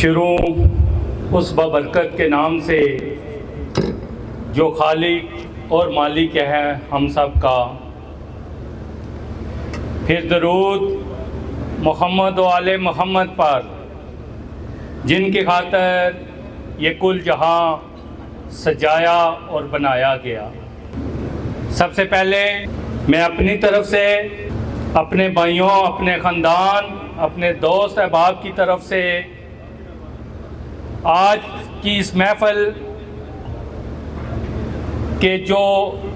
शुरू उस बबरकत के नाम से जो खालिक और मालिक है हम सब का। फिर दरूद मोहम्मद व आले मोहम्मद पर जिनकी खातर ये कुल जहां सजाया और बनाया गया। सबसे पहले मैं अपनी तरफ से अपने भाइयों, अपने ख़ानदान, अपने दोस्त अहबाब की तरफ से आज की इस महफ़िल के जो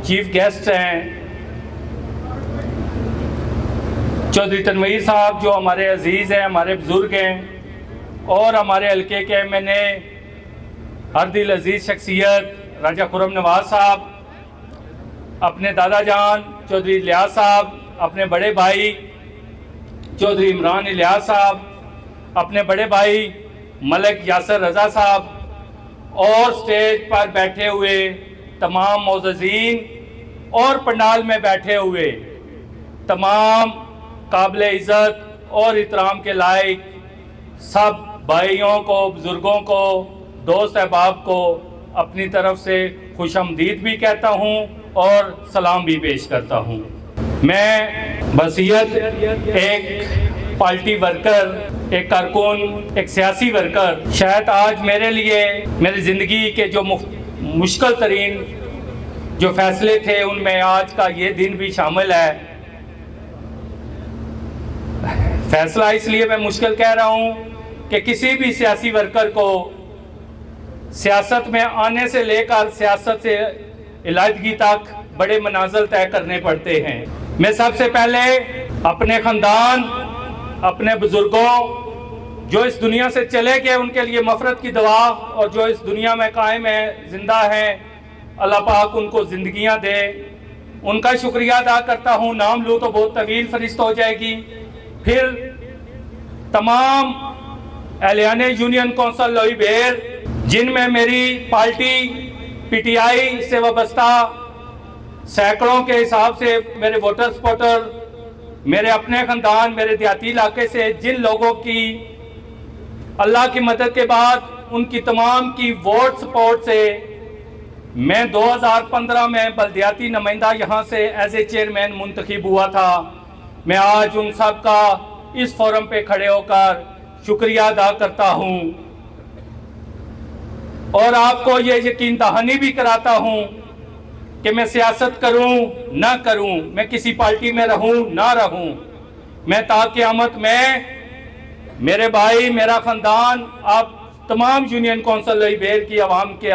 चीफ़ गेस्ट हैं चौधरी तनवीर साहब, जो हमारे अजीज़ हैं, हमारे बुज़ुर्ग हैं, और हमारे हल्के के मैंने हर दिल अजीज़ शख्सियत राजा खुर्रम नवाज़ साहब, अपने दादा जान चौधरी इलियास साहब, अपने बड़े भाई चौधरी इमरान इलियास साहब, अपने बड़े भाई मलिक यासर रज़ा साहब, और स्टेज पर बैठे हुए तमाम मोअज़्ज़ीन और पंडाल में बैठे हुए तमाम काबिल इज़्ज़त और इहतराम के लायक सब भाइयों को, बुज़ुर्गों को, दोस्त अहबाब को अपनी तरफ से खुशामदीद भी कहता हूँ और सलाम भी पेश करता हूँ। मैं बसीयत एक पार्टी वर्कर, एक कारकुन, एक सियासी वर्कर, शायद आज मेरे लिए मेरी ज़िंदगी के जो मुश्किल तरीन जो फ़ैसले थे उनमें आज का ये दिन भी शामिल है। फ़ैसला इसलिए मैं मुश्किल कह रहा हूँ कि किसी भी सियासी वर्कर को सियासत में आने से लेकर सियासत से इलादगी तक बड़े मनाज़िल तय करने पड़ते हैं। मैं सबसे पहले अपने ख़ानदान, अपने बुज़ुर्गों जो इस दुनिया से चले गए उनके लिए मफ़रत की दुआ, और जो इस दुनिया में कायम है, ज़िंदा हैं, अल्लाह पाक उनको ज़िंदगियाँ दे, उनका शुक्रिया अदा करता हूँ। नाम लूँ तो बहुत तवील फ़रिश्त हो जाएगी। फिर तमाम एहलियान यूनियन कौंसिल लोई बेर, जिनमें मेरी पार्टी पीटीआई से वाबस्ता सैकड़ों के हिसाब से मेरे वोटर सपोर्टर, मेरे अपने ख़ानदान, मेरे देहाती इलाके से जिन लोगों की अल्लाह की मदद के बाद उनकी तमाम की वोट सपोर्ट से मैं 2015 में बल्दियाती नुमाइंदा यहाँ से एज ए चेयरमैन मुंतखब हुआ था। मैं आज उन सब का इस फोरम पे खड़े होकर शुक्रिया अदा करता हूँ और आपको ये यकीन दहानी भी कराता हूँ कि मैं सियासत करूँ ना करूँ, मैं किसी पार्टी में रहूँ ना रहूँ, मैं क़यामत में मेरे भाई, मेरा ख़ानदान, आप तमाम यूनियन कौंसिल लोई बेर की आवाम के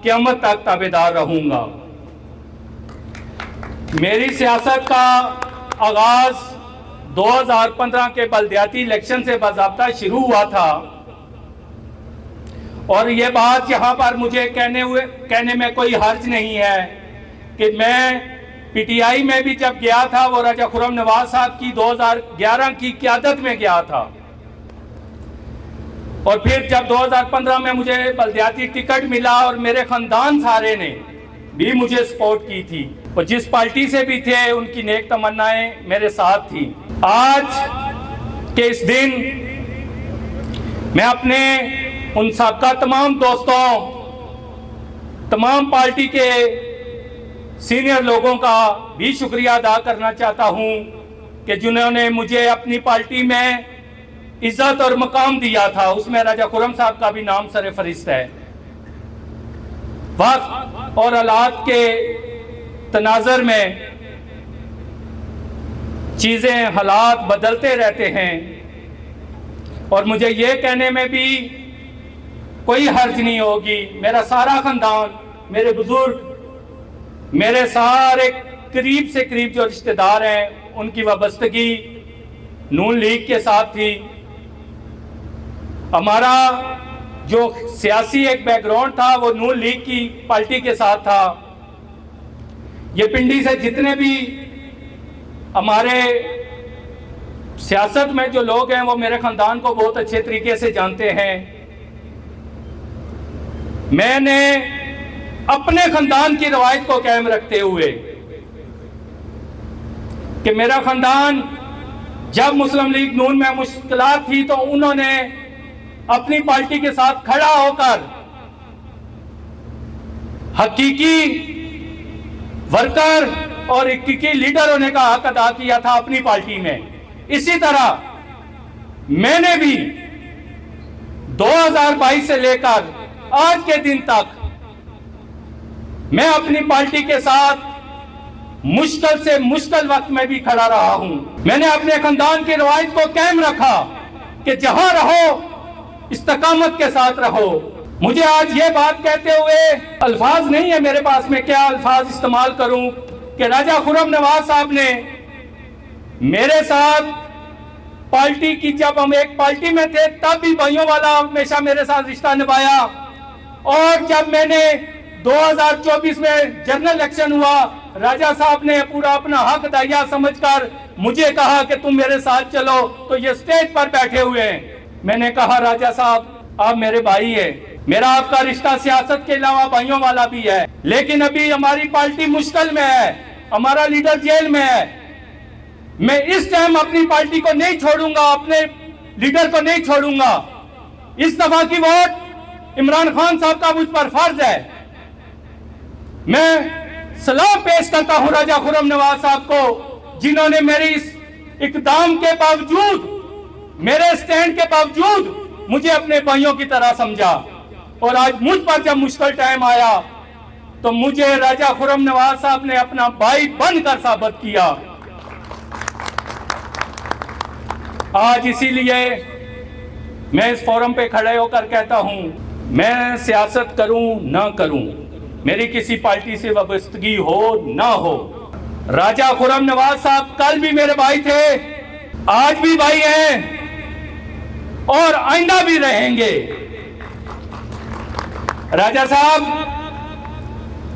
क़यामत तक ताबेदार रहूँगा। मेरी सियासत का आगाज़ 2015 के बल्दियाती इलेक्शन से बाज़ाब्ता शुरू हुआ था, और ये बात यहाँ पर मुझे कहने में कोई हर्ज नहीं है कि मैं पीटीआई में भी जब गया था वो राजा खुर्रम नवाज़ साहब की 2011 की क़यादत में गया था, और फिर जब 2015 में मुझे बल्दियाती टिकट मिला और मेरे ख़ानदान सारे ने भी मुझे सपोर्ट की थी, और जिस पार्टी से भी थे उनकी नेक तमन्नाएं मेरे साथ थी। आज के इस दिन मैं अपने उन सबका तमाम दोस्तों, तमाम पार्टी के सीनियर लोगों का भी शुक्रिया अदा करना चाहता हूं कि जिन्होंने मुझे अपनी पार्टी में इज्जत और मकाम दिया था। उसमें राजा खुर्रम साहब का भी नाम सर फरिश्त है। वक्त और हालात के तनाज़र में चीज़ें, हालात बदलते रहते हैं, और मुझे ये कहने में भी कोई हर्ज नहीं होगी, मेरा सारा ख़ानदान, मेरे बुज़ुर्ग, मेरे सारे करीब से करीब जो रिश्तेदार हैं उनकी वाबस्तगी नून लीग के साथ थी। हमारा जो सियासी एक बैकग्राउंड था वो नून लीग की पार्टी के साथ था। ये पिंडी से जितने भी हमारे सियासत में जो लोग हैं वो मेरे ख़ानदान को बहुत अच्छे तरीके से जानते हैं। मैंने अपने ख़ानदान की रवायत को कायम रखते हुए कि मेरा ख़ानदान जब मुस्लिम लीग नून में मुश्किलात थी तो उन्होंने अपनी पार्टी के साथ खड़ा होकर हकीकी वर्कर और हकीकी लीडर होने का हक अदा किया था अपनी पार्टी में। इसी तरह मैंने भी 2022 से लेकर आज के दिन तक मैं अपनी पार्टी के साथ मुश्किल से मुश्किल वक्त में भी खड़ा रहा हूं। मैंने अपने खानदान की रवायत को कायम रखा कि जहां रहो इस्तकामत के साथ रहो। मुझे आज ये बात कहते हुए अल्फाज नहीं है मेरे पास, में क्या अल्फाज इस्तेमाल करूं कि राजा खुर्रम नवाज साहब ने मेरे साथ पार्टी की, जब हम एक पार्टी में थे तब भी भाइयों वाला हमेशा मेरे साथ रिश्ता निभाया, और जब मैंने 2024 में जनरल इलेक्शन हुआ, राजा साहब ने पूरा अपना हक दाया समझकर मुझे कहा कि तुम मेरे साथ चलो, तो ये स्टेज पर बैठे हुए हैं। मैंने कहा राजा साहब आप मेरे भाई हैं, मेरा आपका रिश्ता सियासत के अलावा भाइयों वाला भी है, लेकिन अभी हमारी पार्टी मुश्किल में है, हमारा लीडर जेल में है। मैं इस टाइम अपनी पार्टी को नहीं छोड़ूंगा, अपने लीडर को नहीं छोड़ूंगा। इस दफा की वोट इमरान खान साहब का मुझ पर फर्ज है। मैं सलाम पेश करता हूं राजा खुर्रम नवाज साहब को, जिन्होंने मेरी इस इकदाम के बावजूद, मेरे स्टैंड के बावजूद मुझे अपने भाइयों की तरह समझा, और आज मुझ पर जब मुश्किल टाइम आया तो मुझे राजा खुर्रम नवाज साहब ने अपना भाई बनकर साबित किया। आज इसीलिए मैं इस फोरम पे खड़े होकर कहता हूं, मैं सियासत करूं ना करूं, मेरी किसी पार्टी से वाबस्तगी हो ना हो, राजा खुर्रम नवाज साहब कल भी मेरे भाई थे, आज भी भाई हैं और आइंदा भी रहेंगे। राजा साहब,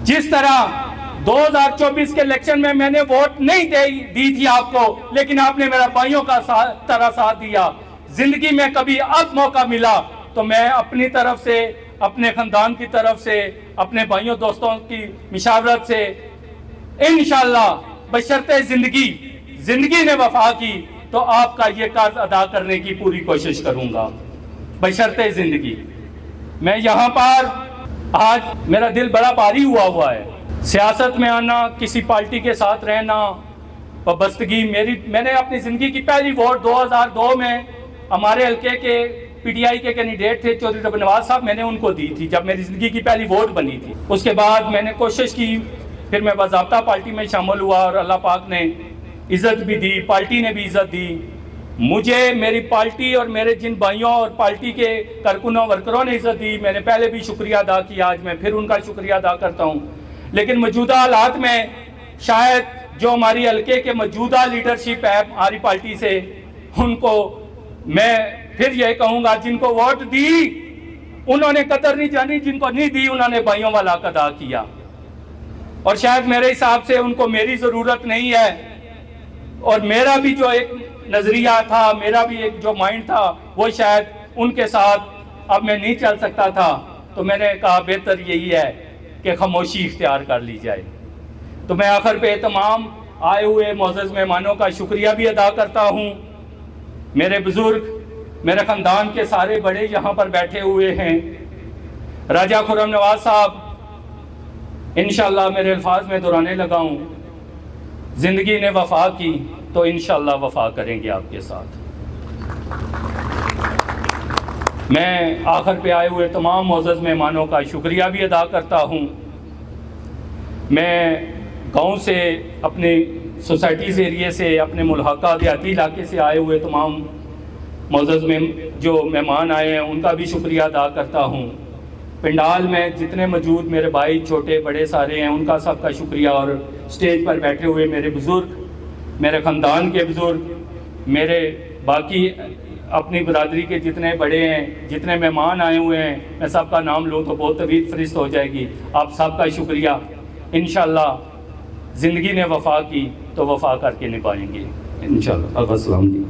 जिस तरह 2024 के इलेक्शन में मैंने वोट नहीं दी थी आपको, लेकिन आपने मेरा भाइयों का तरह साथ दिया। जिंदगी में कभी अब मौका मिला तो मैं अपनी तरफ से, अपने खानदान की तरफ से, अपने भाइयों दोस्तों की मिशावरत से इंशाअल्लाह बशर्ते जिंदगी ने वफा की तो आपका ये कर्ज अदा करने की पूरी कोशिश करूंगा, बशर्ते जिंदगी। मैं यहाँ पर आज मेरा दिल बड़ा भारी हुआ है। सियासत में आना, किसी पार्टी के साथ रहना, वाबस्तगी मैंने अपनी ज़िंदगी की पहली वोट 2002 में हमारे हल्के के पीटीआई के कैंडिडेट थे चौधरी रब नवाज साहब, मैंने उनको दी थी जब मेरी ज़िंदगी की पहली वोट बनी थी। उसके बाद मैंने कोशिश की, फिर मैं बाज़ाब्ता पार्टी में शामिल हुआ और अल्लाह पाक ने इज़्ज़त भी दी, पार्टी ने भी इज़्ज़त दी मुझे। मेरी पार्टी और मेरे जिन भाइयों और पार्टी के कारकुनों वर्करों ने इज़्ज़त दी, मैंने पहले भी शुक्रिया अदा किया, आज मैं फिर उनका शुक्रिया अदा करता हूँ। लेकिन मौजूदा हालात में शायद जो हमारी हल्के के मौजूदा लीडरशिप है हमारी पार्टी से, उनको मैं फिर यही कहूँगा, जिनको वोट दी उन्होंने कदर नहीं जानी, जिनको नहीं दी उन्होंने भाइयों वाला अदा किया, और शायद मेरे हिसाब से उनको मेरी ज़रूरत नहीं है। और मेरा भी जो एक नज़रिया था, मेरा भी एक जो माइंड था, वो शायद उनके साथ अब मैं नहीं चल सकता था, तो मैंने कहा बेहतर यही है कि खामोशी इख्तियार कर ली जाए। तो मैं आखिर पे तमाम आए हुए मोअज़्ज़ज़ मेहमानों का शुक्रिया भी अदा करता हूँ। मेरे बुज़ुर्ग, मेरे ख़ानदान के सारे बड़े यहाँ पर बैठे हुए हैं। राजा खुर्रम नवाज साहब, इंशाअल्लाह मेरे अल्फाज में दोहराने लगा हूँ, ज़िंदगी ने वफ़ा की तो इंशाअल्लाह वफ़ा करेंगे आपके साथ। मैं आखिर पे आए हुए तमाम मोअज़्ज़ज़ मेहमानों का शुक्रिया भी अदा करता हूँ। मैं गांव से, अपने सोसाइटीज़ एरिए से, अपने मुल्हका देहाती इलाके से आए हुए तमाम मोअज़्ज़ज़ में जो मेहमान आए हैं उनका भी शुक्रिया अदा करता हूँ। पंडाल में जितने मौजूद मेरे भाई छोटे बड़े सारे हैं उनका सबका शुक्रिया, और स्टेज पर बैठे हुए मेरे बुज़ुर्ग, मेरे ख़ानदान के बुज़ुर्ग, मेरे बाकी अपनी बरादरी के जितने बड़े हैं, जितने मेहमान आए हुए हैं, मैं सबका नाम लूँ तो बहुत तवील फ़रिस्त हो जाएगी। आप सबका शुक्रिया। इंशाअल्लाह ज़िंदगी ने वफ़ा की तो वफ़ा करके निभाएंगे इंशाअल्लाह। अस्सलाम वालेकुम।